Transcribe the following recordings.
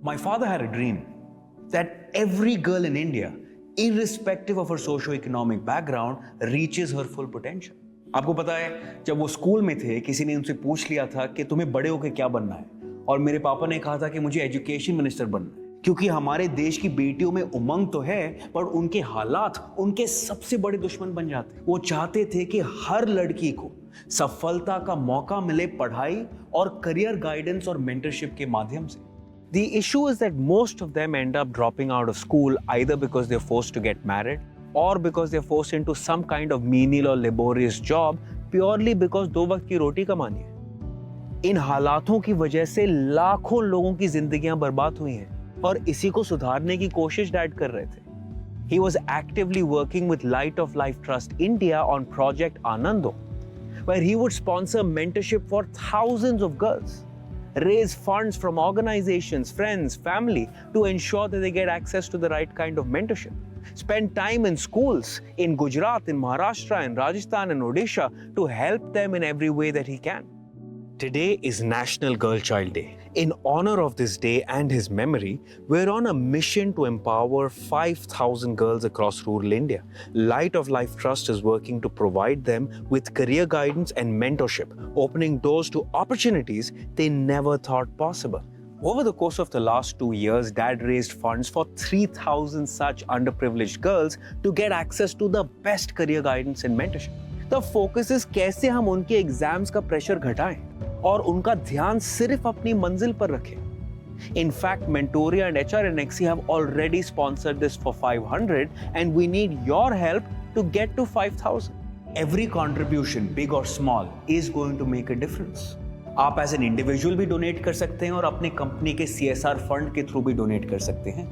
My father had a dream that every girl in India, irrespective of her socio-economic background, reaches her full potential. आपको पता है, जब वो school में थे, किसी ने उनसे पूछ लिया था कि तुम्हें बड़े होकर क्या बनना है, और मेरे पापा ने कहा था कि मुझे एजुकेशन मिनिस्टर बनना है, क्योंकि हमारे देश की बेटियों में उमंग तो है, पर उनके हालात उनके सबसे बड़े दुश्मन बन जाते हैं। वो चाहते थे कि हर लड़की को सफलता का मौका मिले पढ़ाई और करियर गाइडेंस और मेंटरशिप के माध्यम से। The issue is that most of them end up dropping out of school either because they're forced to get married or because they're forced into some kind of menial or laborious job purely because 2 वक्त की रोटी कमानी है। इन हालातों की वजह से लाखों लोगों की जिंदगियां बर्बाद हुई हैं और इसी को सुधारने की कोशिश डैड कर रहे थे। He was actively working with Light of Life Trust India on Project Anando, where he would sponsor mentorship for thousands of girls, raise funds from organizations, friends, family to ensure that they get access to the right kind of mentorship. Spend time in schools in Gujarat, in Maharashtra, in Rajasthan and Odisha to help them in every way that he can. Today is National Girl Child Day. In honor of this day and his memory, we're on a mission to empower 5,000 girls across rural India. Light of Life Trust is working to provide them with career guidance and mentorship, opening doors to opportunities they never thought possible. Over the course of the last 2 years, Dad raised funds for 3,000 such underprivileged girls to get access to the best career guidance and mentorship. The focus is कैसे हम उनके exams का pressure घटाएं और उनका ध्यान सिर्फ अपनी मंजिल पर रखें। In fact, Mentoria and HRNXC have already sponsored this for 500 and we need your help to get to 5,000. Every contribution, big or small, is going to make a difference. आप एज एन इंडिविजुअल भी donate कर सकते हैं और अपने company के CSR fund के through भी डोनेट कर सकते हैं।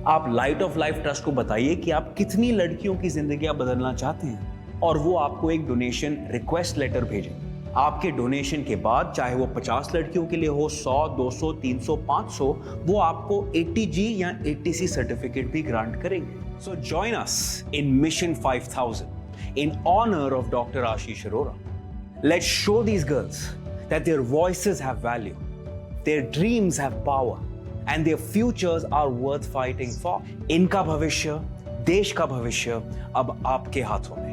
आप लाइट ऑफ लाइफ ट्रस्ट को बताइए कि आप कितनी लड़कियों की जिंदगियां बदलना चाहते हैं और वो आपको एक डोनेशन रिक्वेस्ट लेटर भेजेंगे। आपके डोनेशन के बाद चाहे वो 50 लड़कियों के लिए हो, 100, 200, 300, 500, वो आपको 80G या 80C सर्टिफिकेट भी ग्रांट करेंगे। So join us in mission 5000 in honour of doctor Ashish Arora. Let's show these girls that their voices have value, their dreams have power, and their futures are worth fighting for. इनका भविष्य, देश का भविष्य अब आपके हाथों में।